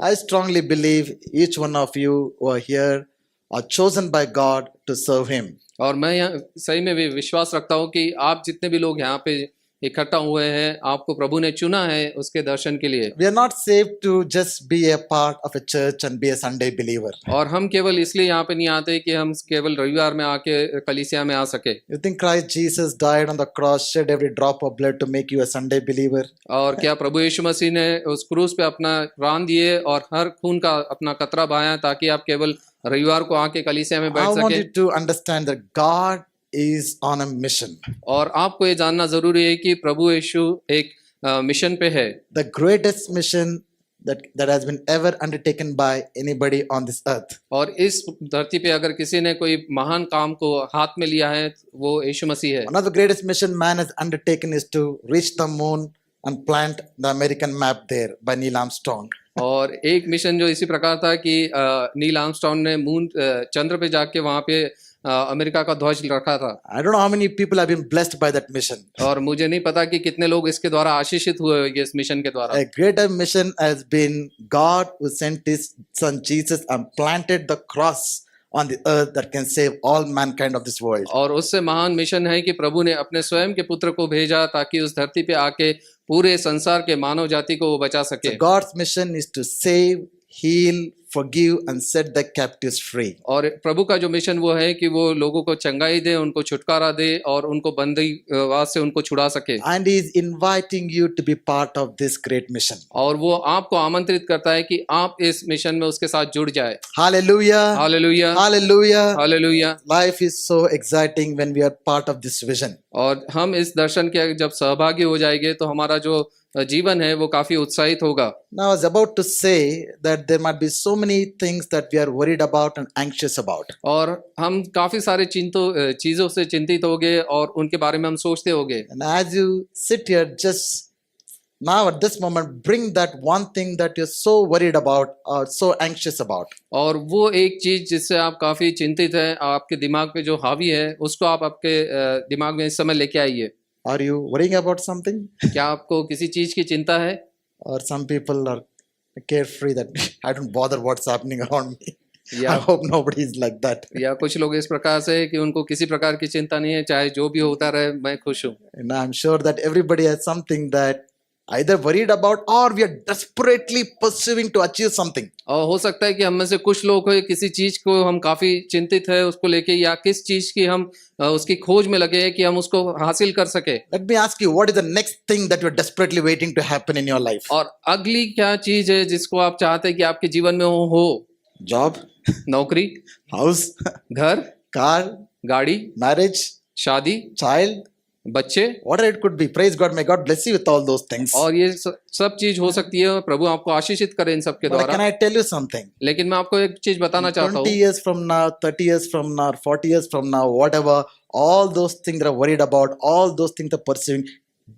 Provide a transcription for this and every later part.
I strongly believe each one of you who are here are chosen by God to serve Him. और मैं यहाँ सही में भी विश्वास रखता हूँ कि आप जितने भी लोग यहाँ पे इकट्ठा हुए हैं, आपको प्रभु ने चुना है उसके दर्शन के लिए। We are not saved to just be a part of a church and be a Sunday believer. और हम केवल इसलिए यहाँ पे नहीं आते कि हम केवल रविवार में आके कलीसिया में आ सके। You think Christ Jesus died on the cross, shed every drop of blood to make you a Sunday believer? और क्या प्रभु यीशु मसीह ने उस क्रूस पे अपना प्राण दिए और हर खून का अपना कतरा बहाया ताकि आप केवल रविवार को आके कलीसिया में I बैठ want सके? you to understand that God is on a mission. और आपको ये जानना जरूरी है कि प्रभु यीशु एक मिशन पे है। The greatest mission that has been ever undertaken by anybody on this earth. और इस धरती पे अगर किसी ने कोई महान काम को हाथ में लिया है वो यीशु मसीह है। One of the greatest mission man has undertaken is to reach the moon and plant the American map there by Neil Armstrong. और एक मिशन जो इसी प्रकार था कि नील आर्मस्ट्रॉन्ग ने मून चंद्र पे जाके वहां पे अमेरिका का ध्वज रखा था। I don't know how many people have been blessed by that mission. और मुझे नहीं पता कि कितने लोग इसके द्वारा आशीषित हुए होंगे इस मिशन के द्वारा। A greater mission has been God who sent His Son Jesus and planted the cross on the earth that can save all mankind of this world. और उससे महान मिशन है कि प्रभु ने अपने स्वयं के पुत्र को भेजा ताकि उस धरती पे आके पूरे संसार के मानव जाति को वो बचा सके। So God's mission is to save, heal, forgive and set the captives free. और प्रभु का जो मिशन वो है कि वो लोगों को चंगाई दे, उनको छुटकारा दे और उनको बंदीवास से उनको छुड़ा सके। And He is inviting you to be part of this great mission. और वो आपको आमंत्रित करता है कि आप इस मिशन में उसके साथ जुड़ जाए। Hallelujah. Hallelujah, Hallelujah. Hallelujah. Life is so exciting when we are part of this vision. और हम इस दर्शन के जब सहभागी हो जाएंगे तो हमारा जो जीवन है वो काफी उत्साहित होगा। Now, I was about to say that there might be so many things that we are worried about and anxious about. और हम काफी सारे चीजों से चिंतित होंगे और उनके बारे में हम सोचते होंगे। And as you sit here, just now at this moment, bring that one thing that you're so worried about or so anxious about. और वो एक चीज जिससे आप काफी चिंतित हैं, आपके दिमाग पे जो हावी है उसको आप आपके दिमाग में इस समय लेके आइए। Are you worrying about something? क्या आपको किसी चीज की चिंता है? Or some people are carefree that I don't bother what's happening around me. I या hope nobody is like that. या कुछ लोग इस प्रकार से है कि उनको किसी प्रकार की चिंता नहीं है, चाहे जो भी होता रहे मैं खुश हूँ। And I'm sure that everybody has something that either worried about or we are desperately pursuing to achieve something. और हो सकता है कि हम में से कुछ लोग हैं किसी चीज को हम काफी चिंतित है उसको लेके, या किस चीज की हम उसकी खोज में लगे हैं कि हम उसको हासिल कर सके। Let me ask you, what is the next thing that you're desperately waiting to happen in your life? और अगली क्या चीज है जिसको आप चाहते हैं कि आपके जीवन में हो? Job, नौकरी, house, घर, car, गाड़ी, marriage, शादी, child, बच्चे, whatever it could be. Praise God. May God bless you with all those things. और ये सब चीज हो सकती है। प्रभु आपको आशीषित करे इन सब के But can द्वारा। I tell you something? लेकिन मैं आपको एक चीज बताना चाहता 20 हूँ, years from now, 30 years from now, 40 years from now, whatever, all those things that are worried about, all those things that are pursuing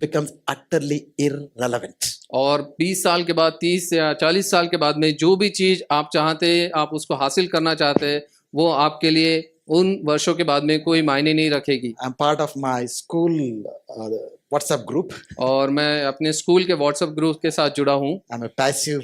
becomes utterly irrelevant. और 20 साल के बाद, 30 या 40 साल के बाद में जो भी चीज आप चाहते हैं, आप उसको हासिल करना चाहते हैं, वो आपके लिए उन वर्षों के बाद में कोई मायने नहीं रखेगी। I'm part of my school WhatsApp group. और मैं अपने स्कूल के व्हाट्सएप ग्रुप के साथ जुड़ा हूँ I'm a passive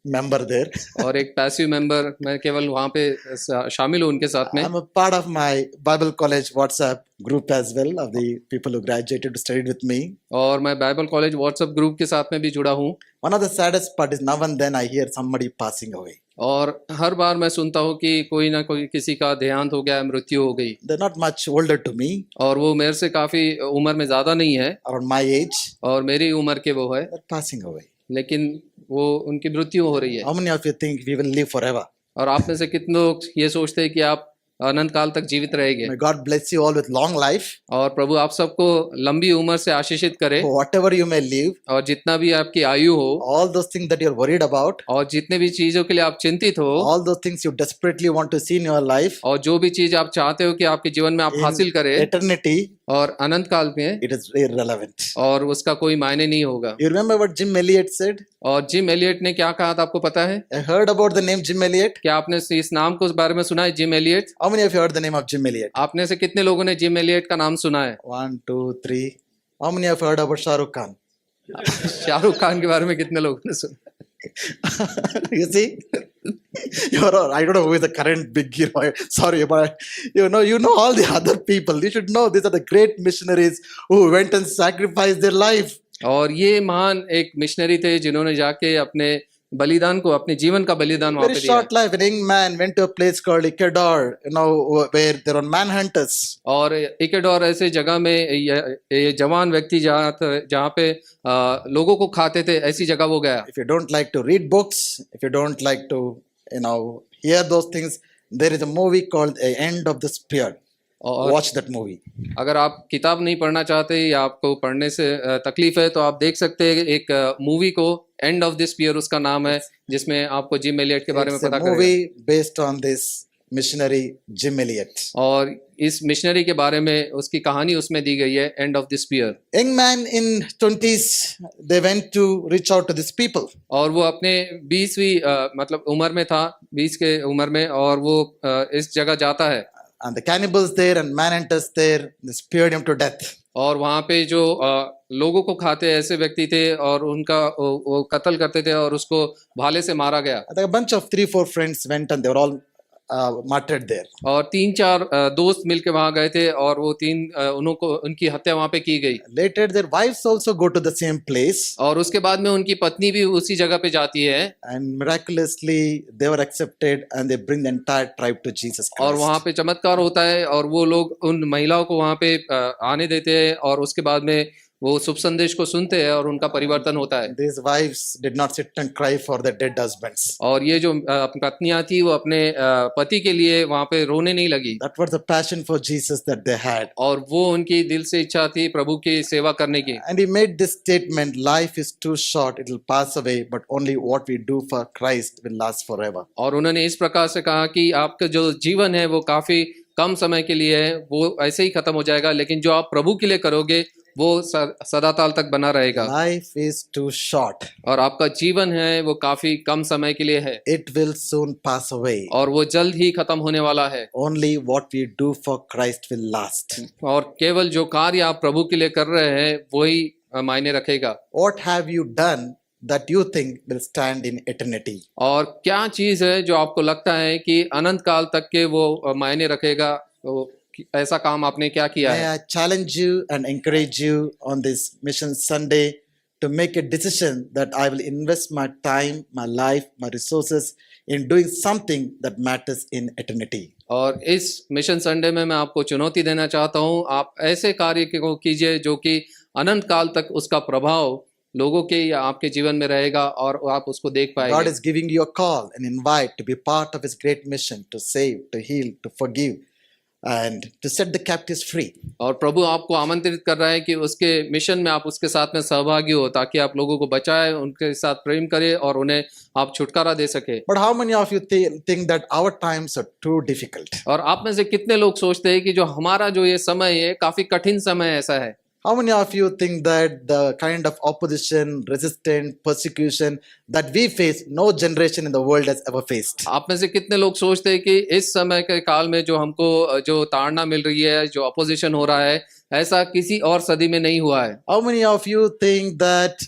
member there. और एक पैसिव मेंबर, मैं केवल वहाँ पे शामिल हूँ उनके साथ में। I'm a part of my Bible College WhatsApp group as well, of the people who graduated to study with me. और मैं बाइबल कॉलेज व्हाट्सएप ग्रुप के साथ में भी जुड़ा हूँ। One of the saddest part is now and then I hear somebody passing away. और हर बार मैं सुनता हूँ कि कोई ना कोई किसी का देहांत हो गया, मृत्यु हो गई। They're not much older to me, और वो मेरे से काफी उम्र में ज्यादा नहीं है around my age. और मेरी उम्र के वो है, They're passing away. लेकिन वो उनकी मृत्यु हो रही है। How many of you think we will live forever? और आप में से कितने लोग ये सोचते हैं कि आप अनंत काल तक जीवित रहेंगे? May God bless you all with long life. और प्रभु आप सबको लंबी उम्र से आशीषित करे। Whatever you may live, और जितना भी आपकी आयु हो, all those things that you're worried about, और जितने भी चीजों के लिए आप चिंतित हो, all those things you desperately want to see in your life, और जो भी चीज आप चाहते हो कि आपके जीवन में आप हासिल करें, eternity, और अनंत काल में, it is irrelevant. और उसका कोई मायने नहीं होगा। You remember what Jim Elliot said? और जिम एलियट ने क्या कहा था आपको पता है? I heard about the name Jim Elliot. क्या आपने इस नाम को बारे में सुना है, Jim Elliot? How many of you heard the name of Jim Elliot? आपने से कितने लोगों ने जिम एलियट का नाम सुना है? 1, 2, 3. How many of you heard about Shah Rukh Khan? Shahrukh Khan के बारे में कितने लोगों ने सुना? You see, I don't know who is the current big hero. Sorry, but you know all the other people. You should know these are the great missionaries who went and sacrificed their life. और ये महान एक missionary थे जिन्होंने जाके अपने बलिदान को, अपने जीवन का बलिदान वहां Very पे दिया। short life. An young man went to a place called Ecuador, where there are manhunters. और इक्वेडोर ऐसे जगह में ये जवान व्यक्ति जहाँ पे लोगों को खाते थे, ऐसी जगह वो गया। If you don't like to read books, if you don't like to, hear those things, there is a movie called A End of the Spear. और Watch that movie. अगर आप किताब नहीं पढ़ना चाहते या आपको पढ़ने से तकलीफ है तो आप देख सकते हैं एक मूवी को, एंड ऑफ दिस स्पीयर उसका नाम है, जिसमें आपको जिम एलियट के बारे में It's a पता करेगा। movie based on this missionary Jim Elliot. और इस मिशनरी के बारे में उसकी कहानी उसमें दी गई है, end of the spear. Young man in 20s, they went to reach out to these people. और वो अपने 20वीं मतलब उम्र में था, 20 के उम्र में, और वो इस जगह जाता है। And the cannibals there and manhunters there, they speared him to death. और वहाँ पे जो लोगों को खाते ऐसे व्यक्ति थे और उनका वो कत्ल करते थे और उसको भाले से मारा गया। I think a bunch of 3-4 friends went and they were all martyred there. और 3-4 दोस्त मिलके वहां गए थे और वो उनकी हत्या वहां पे की गई। Later, their wives also go to the same place, और उसके बाद में उनकी पत्नी भी उसी जगह पे जाती है and miraculously they were accepted and they bring the entire tribe to Jesus और Christ. वहां पे चमत्कार होता है और वो लोग उन महिलाओं को वहां पे आने देते हैं और उसके बाद में वो शुभ संदेश को सुनते हैं और उनका परिवर्तन होता है। These wives did not sit and cry for their dead husbands. और ये जो पत्नियां थी वो अपने पति के लिए वहां पे रोने नहीं लगी। That was the passion for Jesus that they had. और वो उनकी दिल से इच्छा थी प्रभु की सेवा करने की। And he made this statement, life is too short, it will pass away, but only what we do for Christ will last forever. और उन्होंने इस प्रकार से कहा कि आपका जो जीवन है वो काफी कम समय के लिए है, वो ऐसे ही खत्म हो जाएगा, लेकिन जो आप प्रभु के लिए करोगे वो सदाकाल तक बना रहेगा। Life is too short. और आपका जीवन है वो काफी कम समय के लिए है। It will soon pass away. और वो जल्द ही खत्म होने वाला है। Only what we do for Christ will last. और केवल जो कार्य आप प्रभु के लिए कर रहे हैं वही मायने रखेगा। What have you done that you think will stand in eternity? और क्या चीज है जो आपको लगता है कि अनंत काल तक के वो मायने रखेगा, तो ऐसा काम आपने क्या किया May है? I challenge you and encourage you on this Mission Sunday to make a decision that I will invest my time, my life, my resources in doing something that matters in eternity. और इस mission Sunday में मैं आपको चुनौती देना चाहता हूं, आप ऐसे कार्य को कीजिए जो कि अनंत काल तक उसका प्रभाव लोगों के या आपके जीवन में रहेगा और आप उसको देख God पाएंगे। is giving you a call, an invite to be part of His great mission to save, to heal, to forgive, and to set the captives free. और प्रभु आपको आमंत्रित कर रहा है कि उसके मिशन में आप उसके साथ में सहभागी हो, ताकि आप लोगों को बचाए, उनके साथ प्रेम करें और उन्हें आप छुटकारा दे सके। But how many of you think that our times are too difficult? और आप में से कितने लोग सोचते हैं कि जो हमारा जो ये समय है काफी कठिन समय ऐसा है? How many of you think that the kind of opposition, resistance, persecution that we face, no generation in the world has ever faced? आप में से कितने लोग सोचते हैं कि इस समय के काल में जो हमको जो ताड़ना मिल रही है, जो अपोजिशन हो रहा है, ऐसा किसी और सदी में नहीं हुआ है? How many of you think that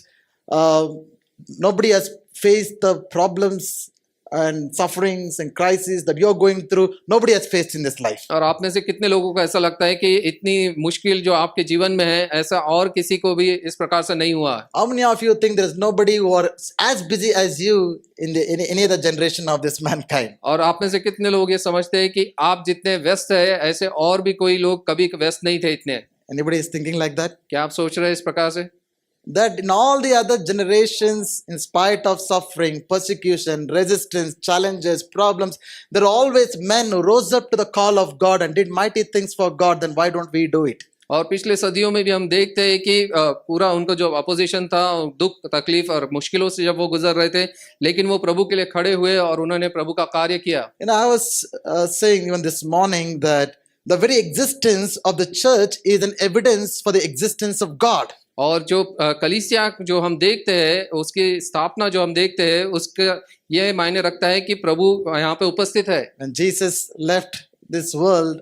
nobody has faced the problems and sufferings and crises that you're going through? Nobody has faced in this life. और आप में से कितने लोगों को ऐसा लगता है कि इतनी मुश्किल जो आपके जीवन में है, ऐसा और किसी को भी इस प्रकार से नहीं हुआ? How many of you think there is nobody who are as busy as you in any other generation of this mankind? और आप में से कितने लोग ये समझते हैं कि आप जितने व्यस्त है ऐसे और भी कोई लोग कभी व्यस्त नहीं थे इतने? Anybody is thinking like that? क्या आप सोच रहे हैं इस प्रकार से? That in all the other generations, in spite of suffering, persecution, resistance, challenges, problems, there are always men who rose up to the call of God and did mighty things for God. Then why don't we do it? और पिछले सदियों में भी हम देखते हैं कि पूरा उनका जो अपोजिशन था, दुख तकलीफ और मुश्किलों से जब वो गुजर रहे थे, लेकिन वो प्रभु के लिए खड़े हुए और उन्होंने प्रभु का कार्य किया। I was saying even this morning that the very existence of the church is an evidence for the existence of God. और जो कलीसिया जो हम देखते हैं, उसकी स्थापना जो हम देखते हैं, उसका यह मायने रखता है कि प्रभु यहाँ पे उपस्थित है। When Jesus left this world,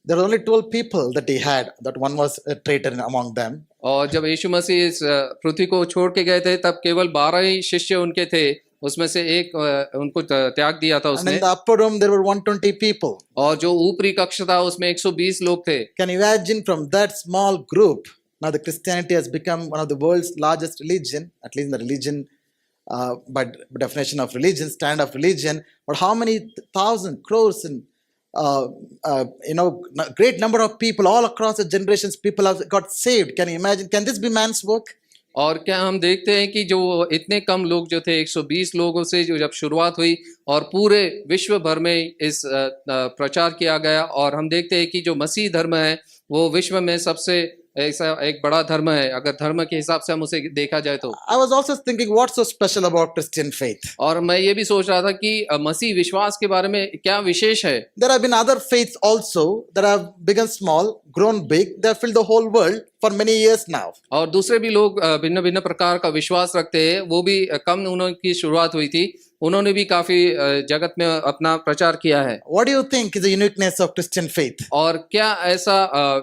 there were only 12 people that he had. That one was a traitor among them, और जब यीशु मसीह इस पृथ्वी को छोड़ के गए थे तब केवल 12 ही शिष्य उनके थे, उसमें से एक उनको त्याग दिया था And उसने। in the upper room, there were 120 people. और जो ऊपरी कक्ष था उसमें 120 लोग थे। Can you imagine from that small group? Now, the Christianity has become one of the world's largest religion, at least in the religion, by definition of religion, stand of religion. But how many thousand crores and great number of people all across the generations, people have got saved. Can you imagine? Can this be man's work? और क्या हम देखते हैं कि जो इतने कम लोग जो थे 120 लोगों से जो जब शुरुआत हुई और पूरे विश्व भर में इस प्रचार किया गया, और हम देखते हैं कि जो मसीह धर्म है वो विश्व में सबसे ऐसा एक बड़ा धर्म है अगर धर्म के हिसाब से हम उसे देखा जाए तो। I was also thinking, what's so special about Christian faith? और मैं ये भी सोच रहा था कि मसीह विश्वास के बारे में क्या विशेष है। There have been other faiths also that have begun small, grown big. They have filled the whole world for many years now. और दूसरे भी लोग भिन्न भिन्न प्रकार का विश्वास रखते हैं, वो भी कम उनकी शुरुआत हुई थी, उन्होंने भी काफी जगत में अपना प्रचार किया है। What do you think is the uniqueness of Christian faith? और क्या ऐसा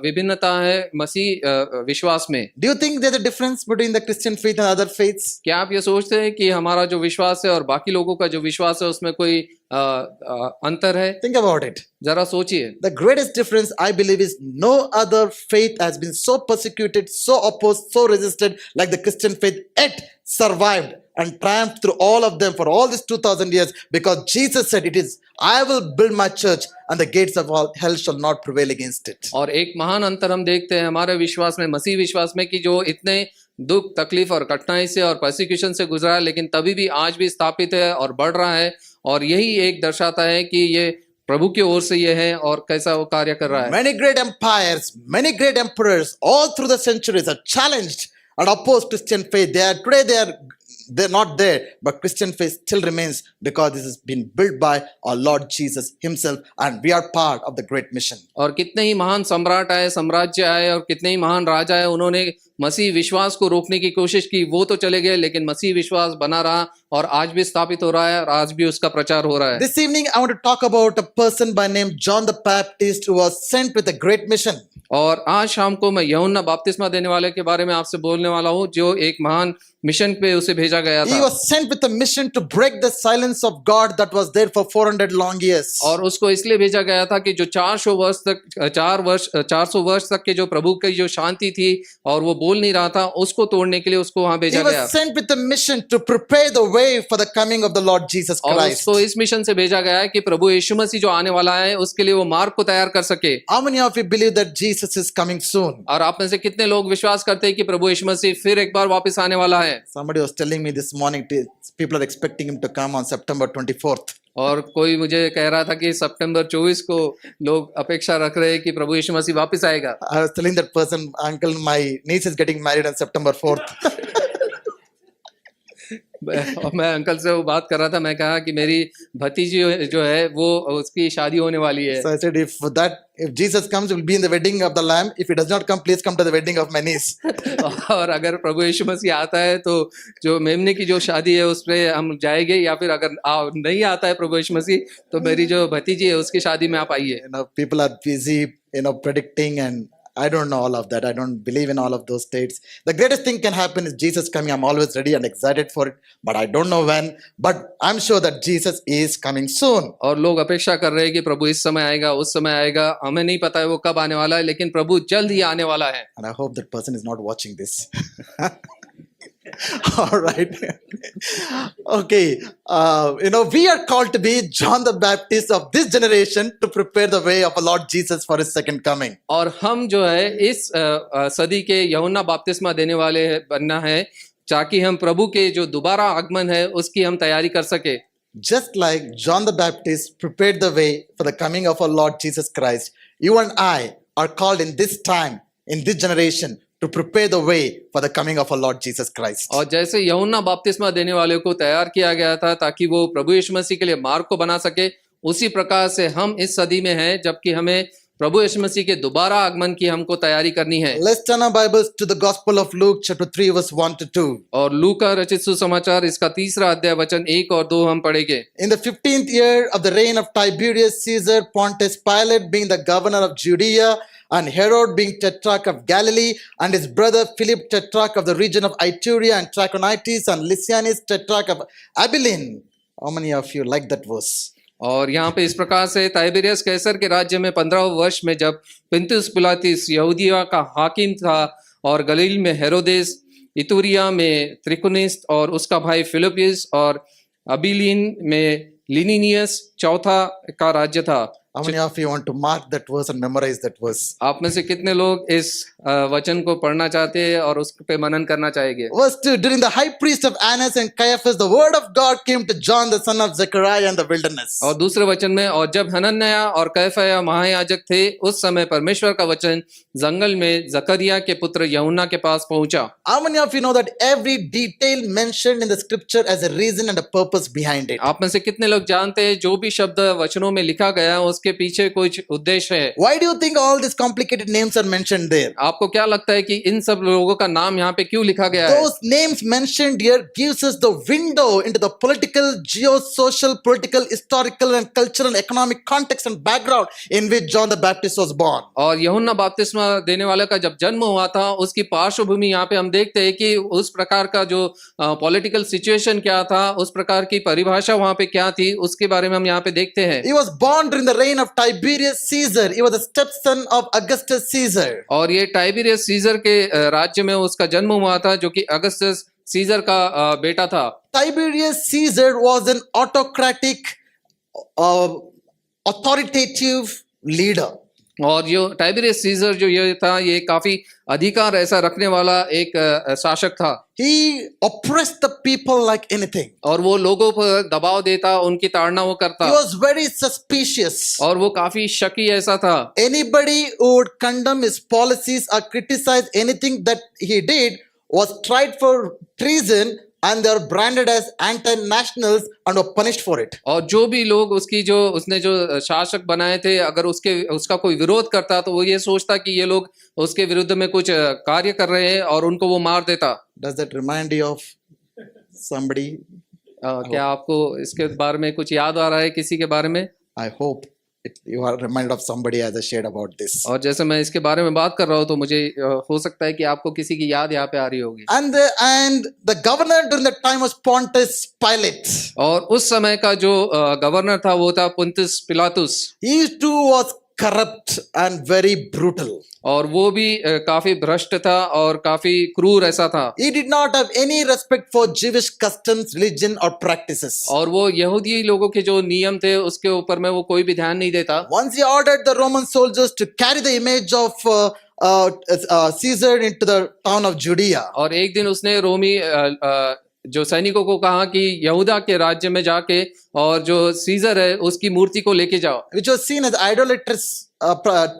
विभिन्नता है मसीह विश्वास में? Do you think there's a difference between the Christian faith and other faiths? क्या आप ये सोचते हैं कि हमारा जो विश्वास है और बाकी लोगों का जो विश्वास है उसमें कोई अंतर है? Think about it. जरा सोचिए। The greatest difference, I believe, is no other faith has been so persecuted, so opposed, so resisted like the Christian faith, yet survived and triumphed through all of them for all these 2000 years, because Jesus said it is, I will build my church and the gates of all hell shall not prevail against it. और एक महान अंतर हम देखते हैं हमारे विश्वास में, मसीह विश्वास में, कि जो इतने दुख तकलीफ और कठिनाई से और परसिक्यूशन से गुजरा है लेकिन तभी भी आज भी स्थापित है और बढ़ रहा है, और यही एक दर्शाता है कि ये प्रभु की ओर से ये है और कैसा वो कार्य कर रहा है। Many great empires, many great emperors all through the centuries are challenged and opposed Christian faith. They're not there, but Christian faith still remains because this has been built by our Lord Jesus himself, and we are part of the great mission. और कितने ही महान सम्राट आए, साम्राज्य आए, और कितने ही महान राजा आए, उन्होंने मसीह विश्वास को रोकने की कोशिश की, वो तो चले गए, लेकिन मसीह विश्वास बना रहा और आज भी स्थापित हो रहा है और आज भी उसका प्रचार हो रहा है। This evening I want to talk about a person by name John the Baptist who was sent with a great mission. और आज शाम को मैं यूहन्ना बपतिस्मा देने वाले के बारे में आपसे बोलने वाला हूँ, जो एक महान मिशन पे उसे भेजा गया He था। was sent with a mission to break the silence of God that was there for 400 long years. और उसको इसलिए भेजा गया था कि जो 400 वर्ष तक के जो प्रभु की जो शांति थी और वो बोल नहीं रहा था, उसको तोड़ने के लिए उसको वहां He भेजा गया। was sent with a mission to prepare the way for the coming of the Lord Jesus और Christ. उसको इस मिशन से भेजा गया है कि प्रभु यीशु मसीह जो आने वाला है उसके लिए वो मार्ग को तैयार कर सके। How many of you believe that Jesus is coming soon? और आप में से कितने लोग विश्वास करते हैं कि प्रभु यीशु मसीह फिर एक बार वापस आने वाला है? Somebody was telling me this morning, people are expecting him to come on September 24th. और कोई मुझे कह रहा था कि सितंबर 24 को लोग अपेक्षा रख रहे हैं कि प्रभु यीशु मसीह वापस आएगा। I was telling that person, uncle, my niece is getting married on September 4th. और मैं अंकल से वो बात कर रहा था, मैं कहा कि मेरी भतीजी जो है वो उसकी शादी होने वाली है। So I said, if Jesus comes, we'll be in the wedding of the Lamb. If he does not come, please come to the wedding of my niece. और अगर प्रभु यीशु मसीह आता है तो जो मेमने की जो शादी है उस पे हम जाएंगे, या फिर अगर नहीं आता है प्रभु यीशु मसीह तो मेरी जो भतीजी है उसकी शादी में आप आइए। People are busy, predicting, and I don't know all of that. I don't believe in all of those states. The greatest thing can happen is Jesus coming. I'm always ready and excited for it, but I don't know when. But I'm sure that Jesus is coming soon. और लोग अपेक्षा कर रहे हैं कि प्रभु इस समय आएगा, उस समय आएगा, हमें नहीं पता है वो कब आने वाला है, लेकिन प्रभु जल्द ही आने वाला है। And I hope that person is not watching this. All right. Okay. We are called to be John the Baptist of this generation to prepare the way of our Lord Jesus for his second coming. और हम जो है इस सदी के यूहन्ना बपतिस्मा देने वाले बनना है ताकि हम प्रभु के जो दोबारा आगमन है उसकी हम तैयारी कर सके। Just like John the Baptist prepared the way for the coming of our Lord Jesus Christ, you and I are called in this time, in this generation, to prepare the way for the coming of our Lord Jesus Christ. और जैसे यूहन्ना बपतिस्मा देने वाले को तैयार किया गया था ताकि वो प्रभु यीशु मसीह के लिए मार्ग को बना सके, उसी प्रकार से हम इस सदी में हैं जबकि हमें प्रभु यीशु मसीह के दोबारा आगमन की हमको तैयारी करनी है। Let's turn our Bibles to the Gospel of Luke, chapter 3, verse 1 to 2. और लूका रचित सुसमाचार इसका 3 अध्याय वचन 1 और 2 हम पढ़ेंगे। In the 15th year of the reign of Tiberius Caesar, Pontius Pilate being the governor of Judea, and Herod being tetrarch of Galilee, and his brother Philip tetrarch of the region of Iturea and Trachonitis, and Lysianus tetrarch of Abilene. How many of you like that verse? और यहाँ पे इस प्रकार से ताइबेरियस कैसर के राज्य में 15वें वर्ष में जब पुन्तियुस पिलातुस यहूदिया का हाकिम था और गलील में हेरोदेस, इतूरिया में त्रिकुनिस और उसका भाई फिलिपियस और अबिलीन में लिनिनियस चौथा का राज्य था। How many of you want to mark that verse and memorize that verse? आप में से कितने लोग इस वचन को पढ़ना चाहते हैं और उस पे मनन करना चाहेंगे? Verse 2, during the high priest of Annas and Caiaphas, the word of God came to John the son of Zechariah in the wilderness. और दूसरे वचन में, और जब हनन्याह और कैफा महायाजक थे उस समय परमेश्वर का वचन जंगल में जकरिया के पुत्र यूहन्ना के पास पहुंचा। How many of you know that every detail mentioned in the scripture has a reason and a purpose behind it? आप में से कितने लोग जानते हैं जो भी शब्द वचनों में लिखा गया उसके पीछे कुछ उद्देश्य है? Why do you think all these complicated names are mentioned there? आपको क्या लगता है कि इन सब लोगों का नाम यहाँ पे क्यों लिखा गया है? Those names mentioned here gives us the window into the political, geo-social, political, historical and cultural, economic context and background in which John the Baptist was born. और यूहन्ना बपतिस्मा देने वाले का जब जन्म हुआ था उसकी पार्श्वभूमि यहाँ पे हम देखते हैं कि उस प्रकार का जो पॉलिटिकल सिचुएशन क्या था, उस प्रकार की परिभाषा वहाँ पे क्या थी, उसके बारे में हम यहाँ पे देखते हैं। He was born during the reign of Tiberius Caesar. He was the stepson of Augustus Caesar. और ये टाइबेरियस सीजर के राज्य में उसका जन्म हुआ था जो कि अगस्टस सीजर का बेटा था। Tiberius Caesar was an autocratic, authoritative leader. और जो टाइबेरियस सीजर जो ये था ये काफी अधिकार ऐसा रखने वाला एक शासक था। He oppressed the people like anything. और वो लोगों पर दबाव देता, उनकी ताड़ना वो करता। He was very suspicious. और वो काफी शकी ऐसा था। Anybody who would condemn his policies or criticize anything that he did was tried for treason and they were branded as anti-nationals and were punished for it. और जो भी लोग उसने जो शासक बनाए थे, अगर उसका कोई विरोध करता तो वो ये सोचता कि ये लोग उसके विरुद्ध में कुछ कार्य कर रहे हैं और उनको वो मार देता। Does that remind you of somebody? क्या आपको इसके बारे में कुछ याद आ रहा है किसी के बारे में? I hope you are reminded of somebody as I shared about this. और जैसे मैं इसके बारे में बात कर रहा हूँ तो मुझे हो सकता है कि आपको किसी की याद यहाँ पे आ रही होगी। And the governor during that time was Pontius Pilate. और उस समय का जो गवर्नर था वो था पुन्तियुस पिलातुस। He too was corrupt and very brutal. और वो भी काफी भ्रष्ट था और काफी क्रूर ऐसा था। He did not have any respect for Jewish customs, religion or practices. और वो यहूदी लोगों के जो नियम थे उसके ऊपर में वो कोई भी ध्यान नहीं देता। Once he ordered the Roman soldiers to carry the image of Caesar into the town of Judea. और एक दिन उसने रोमी जो सैनिकों को कहा कि यहूदा के राज्य में जाके और जो सीजर है उसकी मूर्ति को लेके जाओ। Which was seen as idolatrous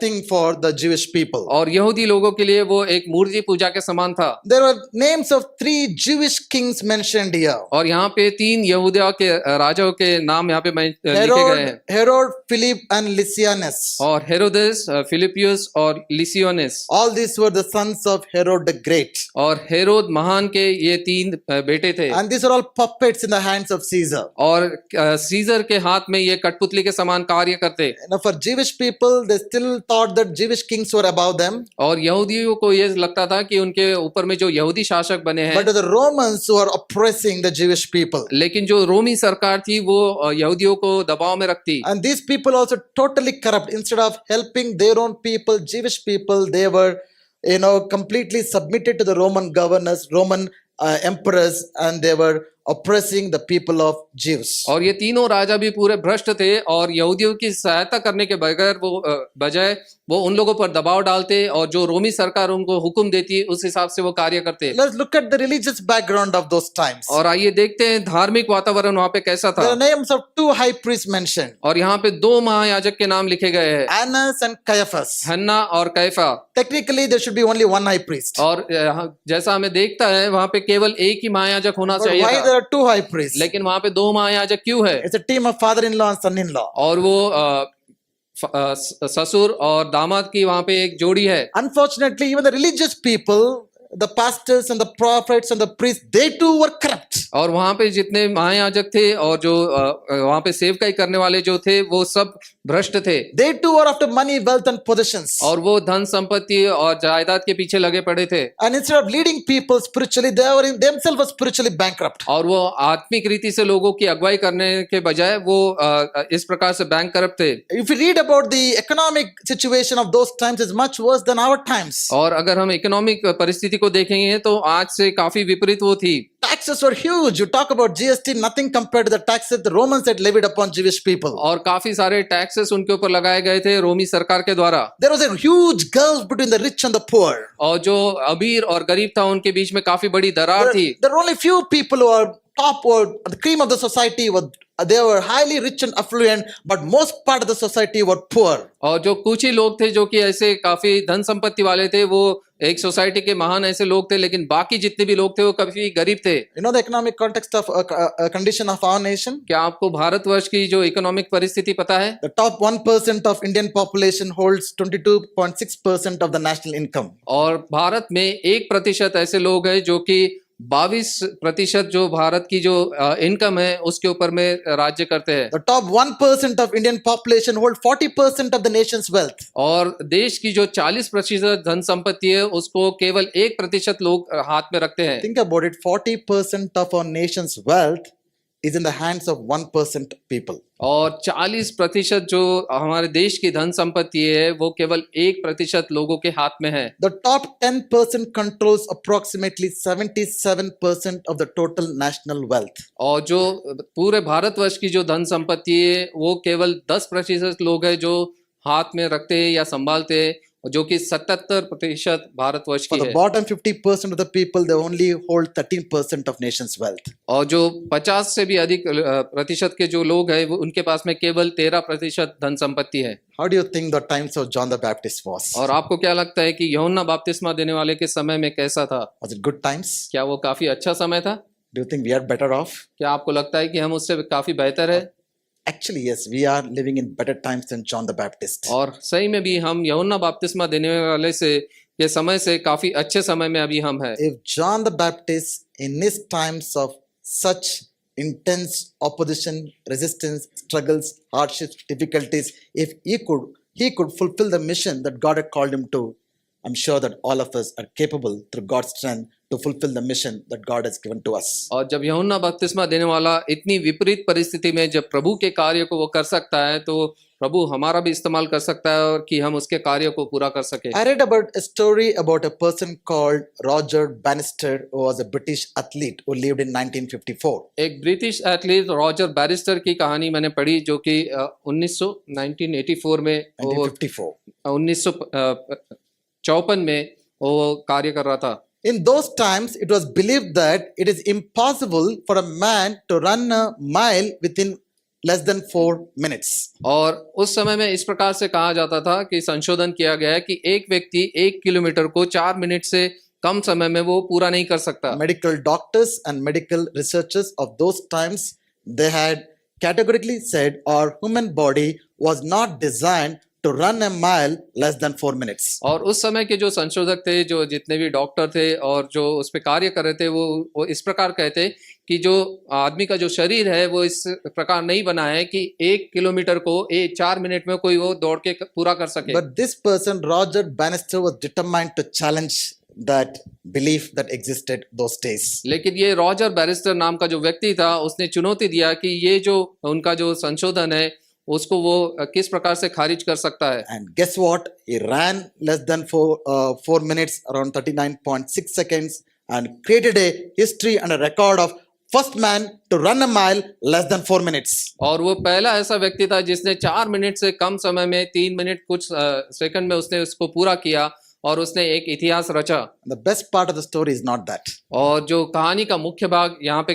thing for the Jewish people. और यहूदी लोगों के लिए वो एक मूर्ति पूजा के समान था। There were names of 3 Jewish kings mentioned here. और यहाँ पे 3 यहूदा के राजाओं के नाम यहाँ पे लिखे गए हैं। Herod, Philip and Lysianus. और हेरोदेस, फिलिपियस और लिसियोनेस। All these were the sons of Herod the Great. और हेरोद महान के ये 3 बेटे थे। And these are all puppets in the hands of Caesar. और सीजर के हाथ में ये कठपुतली के समान कार्य करते। Now for Jewish people, they still thought that Jewish kings were above them. और यहूदियों को ये लगता था कि उनके ऊपर में जो यहूदी शासक बने हैं। But the Romans who are oppressing the Jewish people. लेकिन जो रोमी सरकार थी वो यहूदियों को दबाव में रखती। And these people also totally corrupt. Instead of helping their own people, Jewish people, they were, completely submitted to the Roman governors, Roman emperors, and they were oppressing the people of Jews. और ये तीनों राजा भी पूरे भ्रष्ट थे और यहूदियों की सहायता करने के बगैर वो बजाय वो उन लोगों पर दबाव डालते और जो रोमी सरकार उनको हुक्म देती उस हिसाब से वो कार्य करते। Let's look at the religious background of those times. और आइए देखते हैं धार्मिक वातावरण वहाँ पे कैसा था। There are names of 2 high priests mentioned. और यहाँ पे 2 महायाजक के नाम लिखे गए हैं, Annas and Caiaphas. हन्ना और कैफा। Technically, there should be only 1 high priest. और जैसा हमें देखता है वहाँ पे केवल एक ही महायाजक होना But चाहिए why था। there are 2 high priests? लेकिन वहाँ पे 2 महायाजक क्यों है? It's a team of father-in-law and son-in-law. और वो ससुर और दामाद की वहां पे एक जोड़ी है। Unfortunately, even the religious people, the pastors and the prophets and the priests, they too were corrupt. और वहां पे जितने महायाजक थे और जो वहां पे सेवकाई करने वाले जो थे वो सब भ्रष्ट थे They too were after money, wealth, and possessions. और वो धन संपत्ति और जायदाद के पीछे लगे पड़े थे And instead of leading people spiritually, they were themselves were spiritually bankrupt. और वो आत्मिक रीति से लोगों की अगुवाई करने के बजाय वो इस प्रकार से बैंक करप्ट थे। If you read about the economic situation of those times, is much worse than our times. और अगर हम इकोनॉमिक परिस्थिति को देखेंगे तो आज से काफी विपरीत वो थी। Taxes were huge. You talk about GST, nothing compared to the taxes the Romans had levied upon Jewish people. और काफी सारे टैक्सेस उनके ऊपर लगाए गए थे रोमी सरकार के द्वारा। There was a huge gulf between the rich and the poor. और जो अमीर और गरीब था उनके बीच में काफी बड़ी दरार थी। There were only few people who were top or the cream of the society. They were highly rich and affluent, but most part of the society were poor. और जो कुछ ही लोग थे जो कि ऐसे काफी धन संपत्ति वाले थे वो एक सोसाइटी के महान ऐसे लोग थे, लेकिन बाकी जितने भी लोग थे वो काफी गरीब थे। You know the economic context of condition of our nation? क्या आपको भारतवर्ष की जो इकोनॉमिक परिस्थिति पता है? The top 1% of Indian population holds 22.6% of the national income. और भारत में 1% ऐसे लोग हैं जो कि 22% जो भारत की जो इनकम है उसके ऊपर में राज्य करते हैं। The top 1% of Indian population hold 40% of the nation's wealth. और देश की जो 40% धन संपत्ति है उसको केवल 1% लोग हाथ में रखते हैं। Think about it, 40% of our nation's wealth is in the hands of 1% people. और 40% जो हमारे देश की धन संपत्ति है वो केवल 1% लोगों के हाथ में है। The top 10% controls approximately 77% of the total national wealth. और जो पूरे भारतवर्ष की जो धन संपत्ति है वो केवल 10% लोग हैं जो हाथ में रखते हैं या संभालते हैं, जो कि 77% भारतवर्ष For की the है। bottom 50% of the people, they only hold 13% of nation's wealth. और जो 50 से भी अधिक प्रतिशत के जो लोग हैं वो उनके पास में केवल 13% धन संपत्ति है। How do you think the times of John the Baptist was? और आपको क्या लगता है कि यूहन्ना बपतिस्मा देने वाले के समय में कैसा था? Was it good times? क्या वो काफी अच्छा समय था? Do you think we are better off? क्या आपको लगता है कि हम उससे काफी बेहतर है? Actually, yes, we are living in better times than John the Baptist. और सही में भी हम यूहन्ना बपतिस्मा देने वाले से के समय से काफी अच्छे समय में अभी हम हैं। If John the Baptist, in his times of such intense opposition, resistance, struggles, hardships, difficulties, if he could fulfill the mission that God had called him to, I'm sure that all of us are capable through God's strength to fulfill the mission that God has given to us. और जब यूहन्ना बपतिस्मा देने वाला इतनी विपरीत परिस्थिति में जब प्रभु के कार्य को वो कर सकता है तो प्रभु हमारा भी इस्तेमाल कर सकता है और कि हम उसके कार्य को पूरा कर सके। I read about a story about a person called Roger Bannister, who was a British athlete who lived in 1954. एक ब्रिटिश एथलीट रॉजर बैरिस्टर की कहानी मैंने पढ़ी जो कि 1984 में 1954 में वो कार्य कर रहा था। In those times, it was believed that it is impossible for a man to run a mile within less than 4 minutes. और उस समय में इस प्रकार से कहा जाता था कि संशोधन किया गया है कि एक व्यक्ति 1 किलोमीटर को 4 मिनट से कम समय में वो पूरा नहीं कर सकता। Medical doctors and medical researchers of those times, they had categorically said our human body was not designed to run a mile less than 4 minutes. और उस समय के जो संशोधक थे, जो जितने भी डॉक्टर थे और जो उस पे कार्य कर रहे थे वो इस प्रकार कहते कि जो आदमी का जो शरीर है वो इस प्रकार नहीं बना है कि 1 किलोमीटर को 4 मिनट में कोई वो दौड़ के पूरा कर सके। But this person, Roger Bannister, was determined to challenge that belief that existed those days. लेकिन ये रॉजर बैरिस्टर नाम का जो व्यक्ति था उसने चुनौती दिया कि ये जो उनका जो संशोधन है उसको वो किस प्रकार से खारिज कर सकता है। And guess what? He ran less than 4 minutes, around 39.6 seconds, and created a history and a record of first man to run a mile less than 4 minutes. और वो पहला ऐसा व्यक्ति था जिसने 4 मिनट से कम समय में 3 मिनट कुछ सेकंड में उसने उसको पूरा किया और उसने एक इतिहास रचा। The best part of the story is not that. और जो कहानी का मुख्य भाग यहाँ पे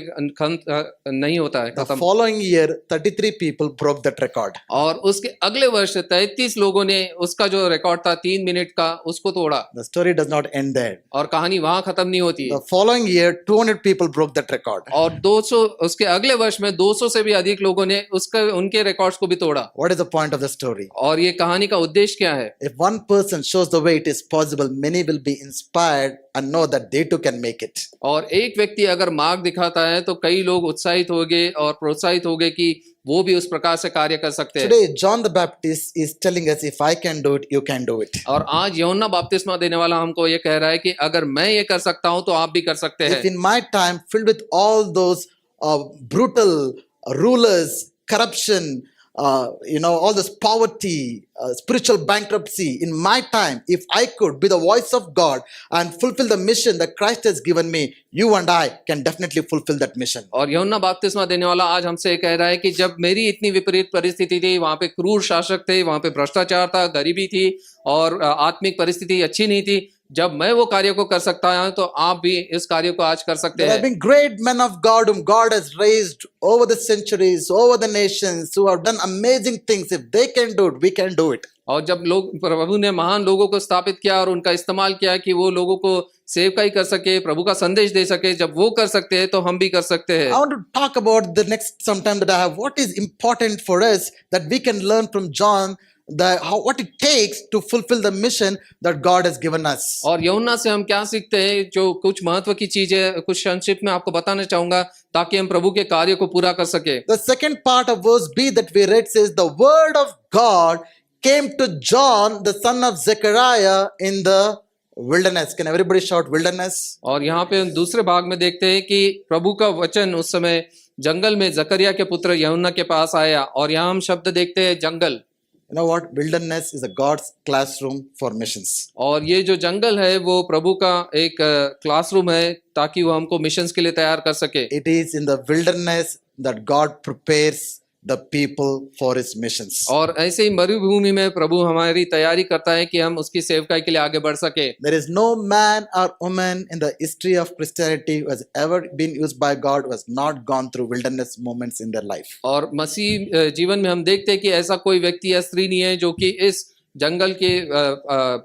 नहीं होता है The खत्म। following year, 33 people broke that record. और उसके अगले वर्ष 33 लोगों ने उसका जो रिकॉर्ड था 3 मिनट का उसको तोड़ा। The story does not end there. और कहानी वहां खत्म नहीं होती है। The following year, 200 people broke that record. और 200 उसके अगले वर्ष में 200 से भी अधिक लोगों ने उनके रिकॉर्ड्स को भी तोड़ा। What is the point of the story? और ये कहानी का उद्देश्य क्या है? If one person shows the way it is possible, many will be inspired and know that they too can make it. और एक व्यक्ति अगर मार्ग दिखाता है तो कई लोग उत्साहित होंगे और प्रोत्साहित होंगे कि वो भी उस प्रकार से कार्य कर सकते हैं। Today, John the Baptist is telling us, if I can do it, you can do it. और आज यूहन्ना बपतिस्मा देने वाला हमको ये कह रहा है कि अगर मैं ये कर सकता हूं तो आप भी कर सकते हैं। If in my time, filled with all those brutal rulers, corruption, all this poverty, spiritual bankruptcy, in my time, if I could be the voice of God and fulfill the mission that Christ has given me, you and I can definitely fulfill that mission. और यूहन्ना बपतिस्मा देने वाला आज हमसे कह रहा है कि जब मेरी इतनी विपरीत परिस्थिति थी, वहां पे क्रूर शासक थे, वहां पे भ्रष्टाचार था, गरीबी थी और आत्मिक परिस्थिति अच्छी नहीं थी, जब मैं वो कार्य को कर सकता हूं तो आप भी इस कार्य को आज कर सकते There have हैं। been great men of God whom God has raised over the centuries, over the nations, who have done amazing things. If they can do it, we can do it. और जब लोग प्रभु ने महान लोगों को स्थापित किया और उनका इस्तेमाल किया कि वो लोगों को सेवकाई कर सके, प्रभु का संदेश दे सके, जब वो कर सकते हैं तो हम भी कर सकते हैं। I want to talk about the next sometime that I have. What is important for us that we can learn from John, what it takes to fulfill the mission that God has given us. और यूहन्ना से हम क्या सीखते हैं, जो कुछ महत्व की चीजें कुछ संक्षिप्त में आपको बताना चाहूंगा ताकि हम प्रभु के कार्य को पूरा कर सके। The second part of verse B that we read says, the word of God came to John, the son of Zechariah, in the wilderness. Can everybody shout wilderness? और यहाँ पे हम दूसरे भाग में देखते हैं कि प्रभु का वचन उस समय जंगल में जकरिया के पुत्र यूहन्ना के पास आया और यहाँ हम शब्द देखते हैं जंगल। You know what? Wilderness is a God's classroom for missions. और ये जो जंगल है वो प्रभु का एक क्लासरूम है ताकि वो हमको मिशंस के लिए तैयार कर सके। It is in the wilderness that God prepares the people for his missions. और ऐसे ही मरुभूमि में प्रभु हमारी तैयारी करता है कि हम उसकी सेवकाई के लिए आगे बढ़ सके। There is no man or woman in the history of Christianity who has ever been used by God who has not gone through wilderness moments in their life. और मसीह जीवन में हम देखते हैं कि ऐसा कोई व्यक्ति या स्त्री नहीं है जो कि इस जंगल के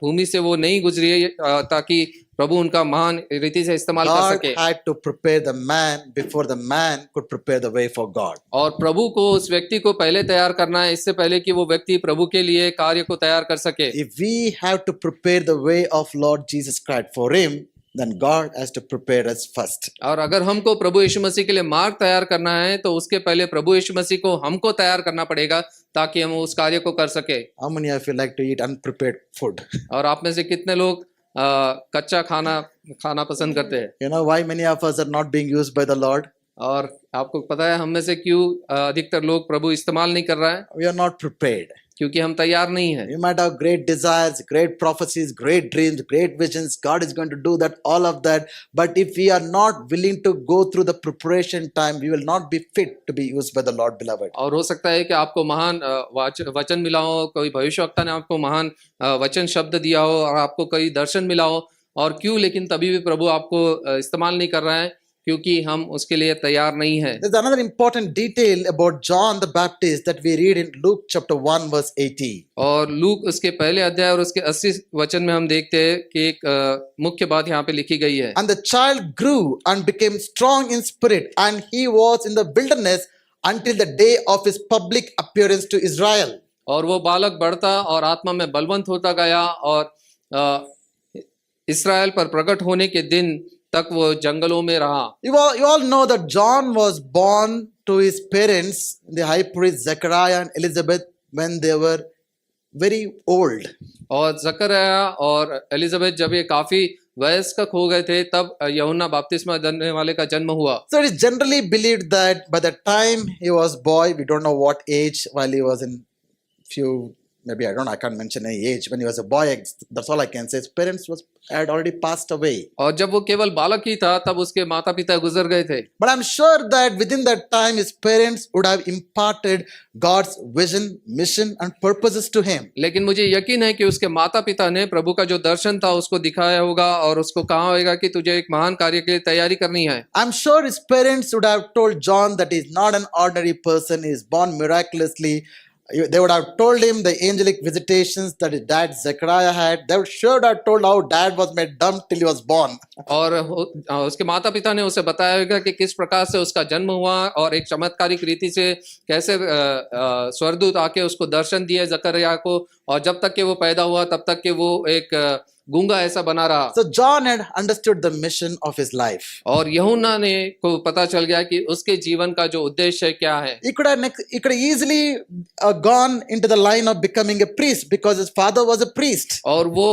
भूमि से वो नहीं गुजरी है ताकि प्रभु उनका महान रीति से इस्तेमाल कर God सके। had to prepare the man before the man could prepare the way for God. और प्रभु को उस व्यक्ति को पहले तैयार करना है इससे पहले कि वो व्यक्ति प्रभु के लिए कार्य को तैयार कर सके। If we have to prepare the way of Lord Jesus Christ for him, then God has to prepare us first. और अगर हमको प्रभु यीशु मसीह के लिए मार्ग तैयार करना है तो उसके पहले प्रभु यीशु मसीह को हमको तैयार करना पड़ेगा ताकि हम उस कार्य को कर सके। How many of you like to eat unprepared food? और आप में से कितने लोग कच्चा खाना पसंद करते हैं? You know why many of us are not being used by the Lord? और आपको पता है हम में से क्यों अधिकतर लोग प्रभु इस्तेमाल नहीं कर रहा है? We are not prepared. क्योंकि हम तैयार नहीं है। You might have great desires, great prophecies, great dreams, great visions. God is going to do that, all of that. But if we are not willing to go through the preparation time, we will not be fit to be used by the Lord, beloved. और हो सकता है कि आपको महान वचन मिला हो, कोई भविष्यवक्ता ने आपको महान वचन शब्द दिया हो और आपको कोई दर्शन मिला हो और क्यों, लेकिन तभी भी प्रभु आपको इस्तेमाल नहीं कर रहा है क्योंकि हम उसके लिए तैयार नहीं है। There's another important detail about John the Baptist that we read in Luke chapter 1 verse 80. और लूक उसके पहले अध्याय और उसके 80 वचन में हम देखते हैं कि एक मुख्य बात यहाँ पे लिखी गई है। And the child grew and became strong in spirit, and he was in the wilderness until the day of his public appearance to Israel. और वो बालक बढ़ता और आत्मा में बलवंत होता गया और इस्राएल पर प्रकट होने के दिन तक वो जंगलों में रहा। You all know that John was born to his parents, the high priest Zechariah and Elizabeth, when they were very old. और जकरिया और एलिजाबेथ जब ये काफी वयस्क हो गए थे तब यूहन्ना बपतिस्मा देने वाले का जन्म हुआ। So it is generally believed that by the time he was boy, we don't know what age, while he was in few maybe I can't mention any age. When he was a boy, that's all I can say. His parents had already passed away. और जब वो केवल बालक ही था तब उसके माता पिता गुजर गए थे। But I'm sure that within that time, his parents would have imparted God's vision, mission, and purposes to him. लेकिन मुझे यकीन है कि उसके माता पिता ने प्रभु का जो दर्शन था उसको दिखाया होगा और उसको कहा होगा कि तुझे एक महान कार्य के लिए तैयारी करनी है। I'm sure his parents would have told John that he's not an ordinary person, he is born miraculously. They would have told him the angelic visitations that his dad Zechariah had. They would sure have told how dad was made dumb till he was born. और उसके माता पिता ने उसे बताया होगा कि किस प्रकार से उसका जन्म हुआ और एक चमत्कारिक रीति से कैसे स्वर्गदूत आके उसको दर्शन दिए जकरिया को, और जब तक कि वो पैदा हुआ तब तक कि वो एक गूंगा ऐसा बना रहा। So John had understood the mission of his life. और यूहन्ना ने को पता चल गया कि उसके जीवन का जो उद्देश्य क्या है। He could have easily gone into the line of becoming a priest because his father was a priest. और वो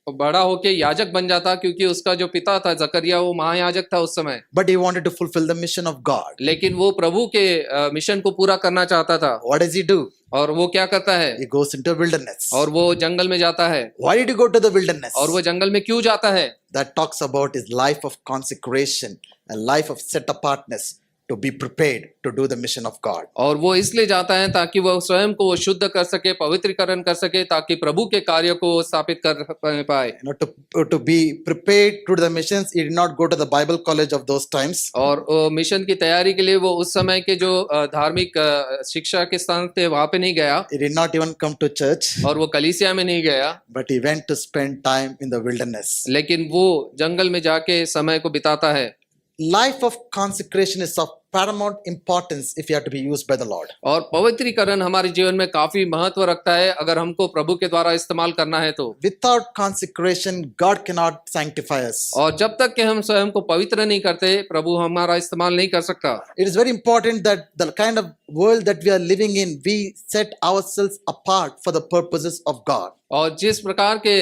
बड़ा होके याजक बन जाता क्योंकि उसका जो पिता था जकरिया वो महायाजक था उस समय। But he wanted to fulfill the mission of God. लेकिन वो प्रभु के मिशन को पूरा करना चाहता था। What does he do? और वो क्या करता है? He goes into wilderness. और वो जंगल में जाता है। Why did he go to the wilderness? और वो जंगल में क्यों जाता है? That talks about his life of consecration, a life of set apartness to be prepared to do the mission of God. और वो इसलिए जाता है ताकि वो स्वयं को शुद्ध कर सके, पवित्रीकरण कर सके, ताकि प्रभु के कार्य को स्थापित कर पाए। You know, to be prepared to do the missions, he did not go to the Bible college of those times. और मिशन की तैयारी के लिए वो उस समय के जो धार्मिक शिक्षा के स्थान थे वहां पे नहीं गया। He did not even come to church. और वो कलीसिया में नहीं गया। But he went to spend time in the wilderness. लेकिन वो जंगल में जाके समय को बिताता है। Life of consecration is of paramount importance if you have to be used by the Lord. और पवित्रीकरण हमारे जीवन में काफी महत्व रखता है अगर हमको प्रभु के द्वारा इस्तेमाल करना है तो। Without consecration, God cannot sanctify us. और जब तक कि हम स्वयं को पवित्र नहीं करते प्रभु हमारा इस्तेमाल नहीं कर सकता। It is very important that the kind of world that we are living in, we set ourselves apart for the purposes of God. और जिस प्रकार के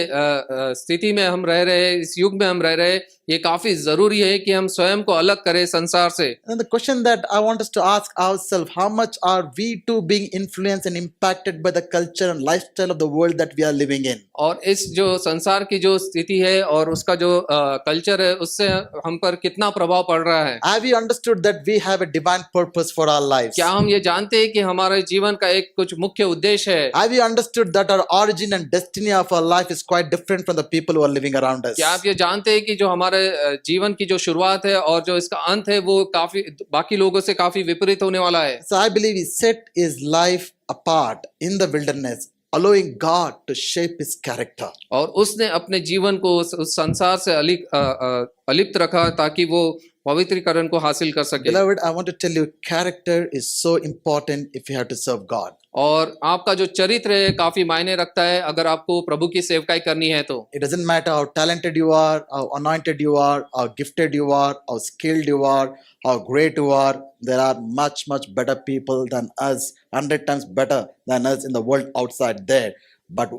स्थिति में हम रह रहे, इस युग में हम रह रहे, ये काफी जरूरी है कि हम स्वयं को अलग करें संसार से। And the question that I want us to ask ourselves, how much are we too being influenced and impacted by the culture and lifestyle of the world that we are living in? और इस जो संसार की जो स्थिति है और उसका जो कल्चर है उससे हम पर कितना प्रभाव पड़ रहा है। Have we understood that we have a divine purpose for our lives? क्या हम ये जानते हैं कि हमारे जीवन का एक कुछ मुख्य उद्देश्य है? Have we understood that our origin and destiny of our life is quite different from the people who are living around us? क्या आप ये जानते हैं कि जो हमारे जीवन की जो शुरुआत है और जो इसका अंत है वो काफी बाकी लोगों से काफी विपरीत होने वाला है। So I believe he set his life apart in the wilderness, allowing God to shape his character. और उसने अपने जीवन को उस संसार से अलिप्त रखा ताकि वो पवित्रीकरण को हासिल कर सके। Beloved, I want to tell you, character is so important if you have to serve God. और आपका जो चरित्र है काफी मायने रखता है अगर आपको प्रभु की सेवकाई करनी है तो। It doesn't matter how talented you are, how anointed you are, how gifted you are, how skilled you are, how great you are. There are much better people than us, 100 times better than us in the world outside there. But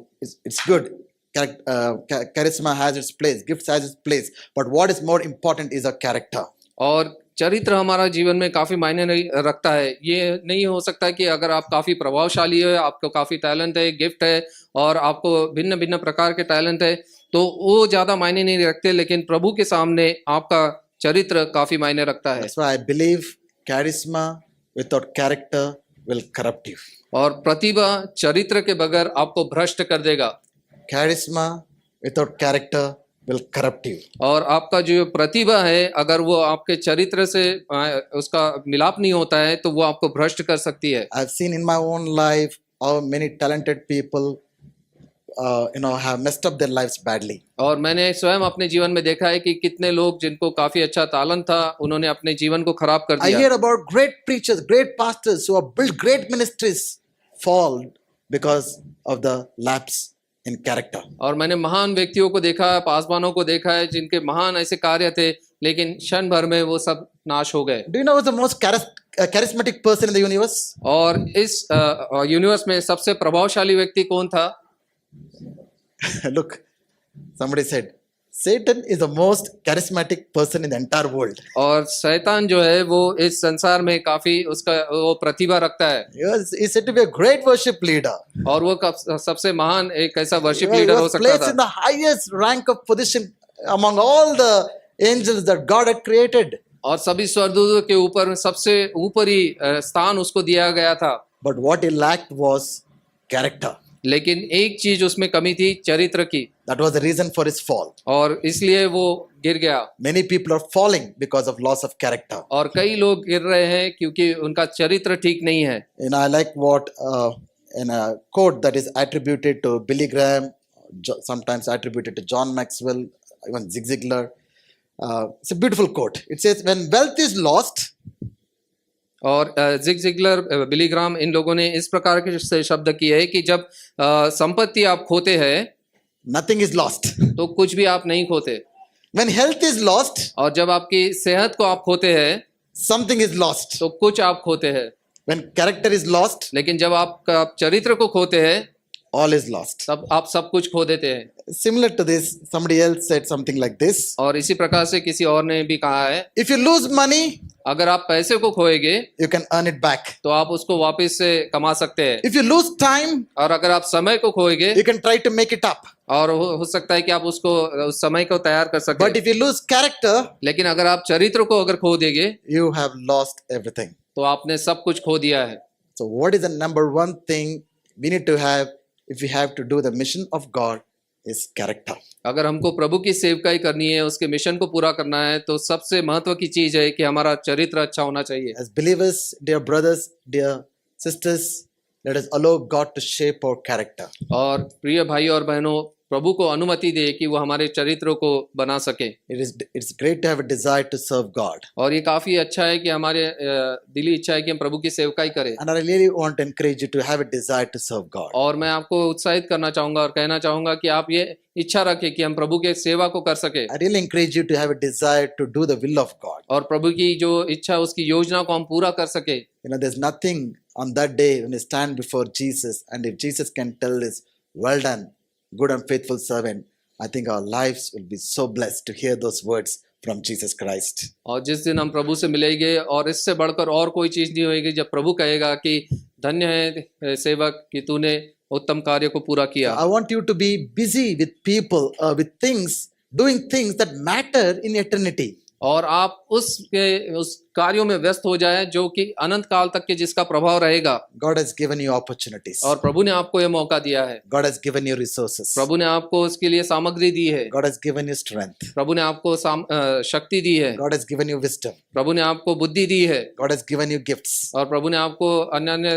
it's good. Charisma has its place, gifts has its place. But what is more important is our character. और चरित्र हमारा जीवन में काफी मायने रखता है। ये नहीं हो सकता कि अगर आप काफी प्रभावशाली है, आपको काफी टैलेंट है, गिफ्ट है और आपको भिन्न भिन्न प्रकार के टैलेंट है तो वो ज्यादा मायने नहीं रखते, लेकिन प्रभु के सामने आपका चरित्र काफी मायने रखता है। That's why I believe charisma without character will corrupt you. और प्रतिभा चरित्र के बगैर आपको भ्रष्ट कर देगा। Charisma without character will corrupt you. और आपका जो प्रतिभा है अगर वो आपके चरित्र से उसका मिलाप नहीं होता है तो वो आपको भ्रष्ट कर सकती है। I've seen in my own life how many talented people have messed up their lives badly. और मैंने स्वयं अपने जीवन में देखा है कि कितने लोग जिनको काफी अच्छा टैलेंट था उन्होंने अपने जीवन को खराब कर I दिया। hear about great preachers, great pastors who have built great ministries fall because of the lapse in character. और मैंने महान व्यक्तियों को देखा है, पासवानों को देखा है जिनके महान ऐसे कार्य थे लेकिन क्षण भर में वो सब नाश हो गए। Do you know who's the most charismatic person in the universe? और इस यूनिवर्स में सबसे प्रभावशाली व्यक्ति कौन था? Look, somebody said Satan is the most charismatic person in the entire world. और शैतान जो है वो इस संसार में काफी उसका वो प्रतिभा रखता है He's said to be a great worship leader. और वो सबसे महान एक ऐसा वर्शिप He लीडर हो was सकता placed था in the highest rank of position among all the angels that God had created. और सभी स्वर्गदूतों के ऊपर सबसे ऊपरी स्थान उसको दिया गया था But what he lacked was character. लेकिन एक चीज उसमें कमी थी चरित्र की That was the reason for his fall. और इसलिए वो गिर गया Many people are falling because of loss of character. और कई लोग गिर रहे हैं क्योंकि उनका चरित्र ठीक नहीं है I like what in a quote that is attributed to Billy Graham, sometimes attributed to John Maxwell, even Zig Ziglar. It's a beautiful quote. It says, when wealth is lost, और जिग जिगलर बिली ग्राम इन लोगों ने इस प्रकार के से शब्द किए है कि जब संपत्ति आप खोते हैं nothing is lost. तो कुछ भी आप नहीं खोते When health is lost, और जब आपकी सेहत को आप खोते हैं something is lost. तो कुछ आप खोते हैं When character is lost, लेकिन जब आप चरित्र को खोते हैं all is lost. तब आप सब कुछ खो देते हैं Similar to this, somebody else said something like this. और इसी प्रकार से किसी और ने भी कहा है If you lose money, अगर आप पैसे को खोएंगे you can earn it back. तो आप उसको वापस से कमा सकते हैं If you lose time, और अगर आप समय को खोएंगे you can try to make it up. और हो सकता है कि आप उसको उस समय को तैयार कर सकें But if you lose character, लेकिन अगर आप चरित्र को अगर खो देंगे you have lost everything. तो आपने सब कुछ खो दिया है So, what is the number one thing we need to have if we have to do the mission of God is character. अगर हमको प्रभु की सेवकाई करनी है उसके मिशन को पूरा करना है तो सबसे महत्व की चीज है कि हमारा चरित्र अच्छा होना चाहिए As believers, dear brothers, dear sisters, let us allow God to shape our character. और प्रिय भाई और बहनों प्रभु को अनुमति दे कि वो हमारे चरित्र को बना सके It's great to have a desire to serve God. और ये काफी अच्छा है कि हमारे दिली इच्छा है कि हम प्रभु की सेवकाई करें And I really want to encourage you to have a desire to serve God. और मैं आपको उत्साहित करना चाहूंगा और कहना चाहूंगा कि आप ये इच्छा रखें कि हम प्रभु के सेवा को कर सके I really encourage you to have a desire to do the will of God. और प्रभु की जो इच्छा उसकी योजना को हम पूरा कर सके There's nothing on that day when you stand before Jesus, and if Jesus can tell this, well done, good and faithful servant, I think our lives will be so blessed to hear those words from Jesus Christ. और जिस दिन हम प्रभु से मिलेंगे और इससे बढ़कर और कोई चीज नहीं होगी जब प्रभु कहेगा कि धन्य है सेवक कि तूने उत्तम कार्य को पूरा किया I want you to be busy with people, with things, doing things that matter in eternity. और आप उस कार्यों में व्यस्त हो जाएं जो कि अनंत काल तक के जिसका प्रभाव रहेगा God has given you opportunities. और प्रभु ने आपको यह मौका दिया है God has given you resources. प्रभु ने आपको उसके लिए सामग्री दी है God has given you strength. प्रभु ने आपको शक्ति दी है God has given you wisdom. प्रभु ने आपको बुद्धि दी है God has given you gifts. और प्रभु ने आपको अन्य अन्य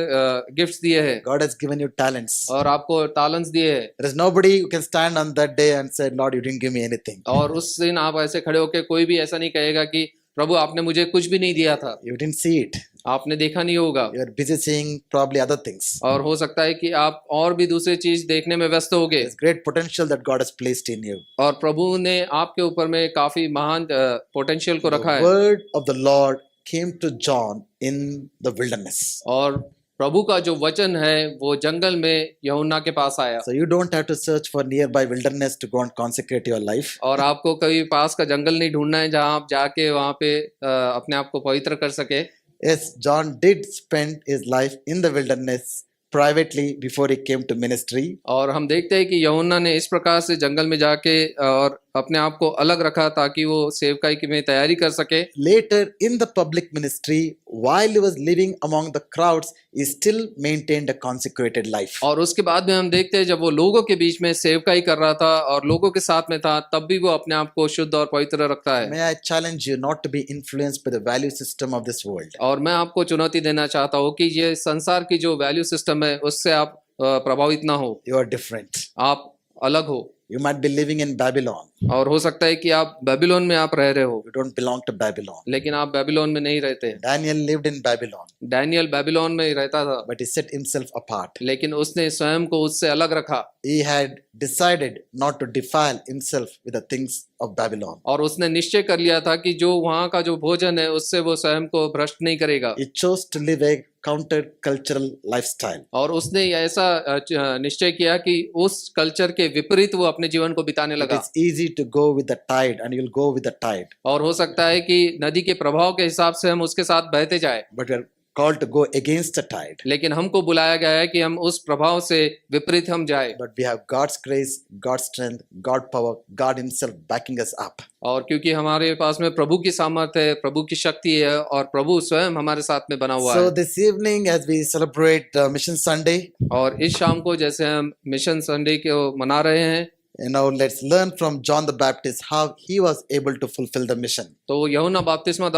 गिफ्ट्स दिए हैं God has given you talents. और आपको टैलेंट्स दिए हैं There is nobody who can stand on that day and say, Lord, you didn't give me anything. और उस दिन आप ऐसे खड़े होकर कोई भी ऐसा नहीं कहेगा कि प्रभु आपने मुझे कुछ भी नहीं दिया था You didn't see it. आपने देखा नहीं होगा You are busy seeing probably other things. और हो सकता है कि आप और भी दूसरी चीज देखने में व्यस्त होगे There's great potential that God has placed in you. और प्रभु ने आपके ऊपर में काफी महान पोटेंशियल को रखा The है word of the Lord came to John in the wilderness. और प्रभु का जो वचन है वो जंगल में यूहन्ना के पास आया So you don't have to search for nearby wilderness to go and consecrate your life. और आपको कभी पास का जंगल नहीं ढूंढना है जहां आप जाके वहां पे अपने आप को पवित्र कर सके Yes, John did spend his life in the wilderness privately before he came to ministry. और हम देखते हैं कि यूहन्ना ने इस प्रकार से जंगल में जाके और अपने आप को अलग रखा ताकि वो सेवकाई की में तैयारी कर सके Later in the public ministry, while he was living among the crowds, he still maintained a consecrated life. और उसके बाद में हम देखते हैं जब वो लोगों के बीच में सेवकाई कर रहा था और लोगों के साथ में था तब भी वो अपने आप को शुद्ध और पवित्र रखता है May I challenge you not to be influenced by the value system of this world. और मैं आपको चुनौती देना चाहता हूँ कि ये संसार की जो वैल्यू सिस्टम है उससे आप प्रभावित ना हो You are different. आप अलग हो You might be living in Babylon. और हो सकता है कि आप बेबीलोन में आप रह रहे हो You don't belong to Babylon. लेकिन आप बेबीलोन में नहीं रहते Daniel lived in Babylon, Daniel Babylon में ही रहता था but he set himself apart. लेकिन उसने स्वयं को उससे अलग रखा He had decided not to defile himself with the things of Babylon. और उसने निश्चय कर लिया था कि जो वहाँ का जो भोजन है उससे वो स्वयं को भ्रष्ट नहीं करेगा He chose to live a counter-cultural lifestyle. और उसने ऐसा निश्चय किया कि उस कल्चर के विपरीत वो अपने अपने जीवन को बिताने लगा। It's easy to go with the tide, and you'll go with the tide. और हो सकता है कि नदी के प्रभाव के हिसाब से हम उसके साथ बहते जाए, But we are called to go against the tide. लेकिन हमको बुलाया गया है कि हम उस प्रभाव से विपरीत हम जाए। But we have God's grace, God's strength, God power, God Himself backing us up. और क्योंकि हमारे पास में प्रभु की सामर्थ है, प्रभु की शक्ति है और प्रभु स्वयं हमारे साथ में बना हुआ So है। this evening, as we celebrate Mission Sunday, और इस शाम को जैसे हम मिशन संडे को मना रहे हैं, let's learn from John the Baptist how he was able to fulfill the mission. तो यूहन्ना बपतिस्मा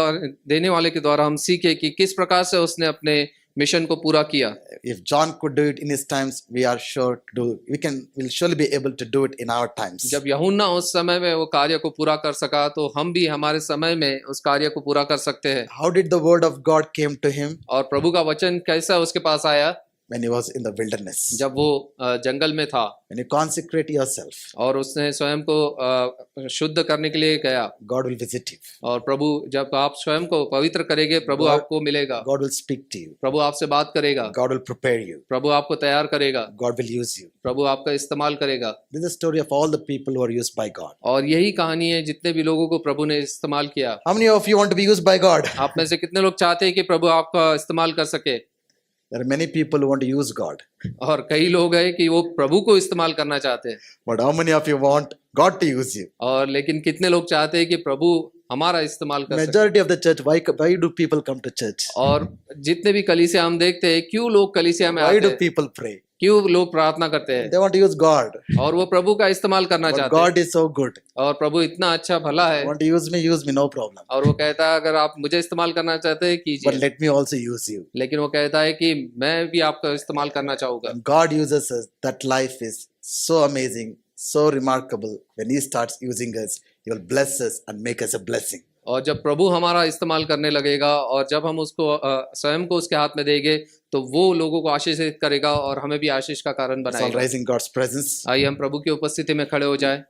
देने वाले के द्वारा हम सीखे कि किस प्रकार से उसने अपने मिशन को पूरा किया। If John could do it in his times, we are sure to do. We'll surely be able to do it in our times. जब यूहन्ना उस समय में वो कार्य को पूरा कर सका, तो हम भी हमारे समय में उस कार्य को पूरा कर सकते हैं। How did the word of God came to him? और प्रभु का वचन कैसा उसके पास आया? When he was in the wilderness. जब वो जंगल में था When you consecrate yourself, और उसने स्वयं को शुद्ध करने के लिए गया, God will visit you. और प्रभु जब आप स्वयं को पवित्र करेंगे, प्रभु God- आपको मिलेगा, God will speak to you. प्रभु आपसे बात करेगा, God will prepare you. प्रभु आपको तैयार करेगा, God will use you. प्रभु आपका इस्तेमाल करेगा। This is the story of all the people who are used by God. और यही कहानी है जितने भी लोगों को प्रभु ने इस्तेमाल किया। How many of you want to be used by God? आप में से कितने लोग चाहते हैं कि प्रभु आपका इस्तेमाल कर सके? There are many people who want to use God. और कई लोग हैं कि वो प्रभु को इस्तेमाल करना चाहते हैं, But how many of you want God to use you? और लेकिन कितने लोग चाहते हैं कि प्रभु हमारा इस्तेमाल कर सके? Majority of the church, why do people come to church? और जितने भी कलीसिया हम देखते हैं, क्यों लोग कलीसिया में Why आते do हैं? people pray? क्यों लोग प्रार्थना करते हैं? They want to use God. और वो प्रभु का इस्तेमाल करना But चाहते हैं, God is so good. और प्रभु इतना अच्छा भला है, Want to use me, no problem. और वो कहता है अगर आप मुझे इस्तेमाल करना चाहते हैं But कीजिए, let me also use you. लेकिन वो कहता है कि मैं भी आपका इस्तेमाल करना चाहूंगा। When God uses us, that life is so amazing, so remarkable. When He starts using us, He will bless us and make us a blessing. और जब प्रभु हमारा इस्तेमाल करने लगेगा और जब हम उसको स्वयं को उसके हाथ में देंगे, तो वो लोगों को आशीषित करेगा और हमें भी आशीष का कारण Let's all बनाएगा। rise in God's presence. आइए हम प्रभु की उपस्थिति में खड़े हो जाए।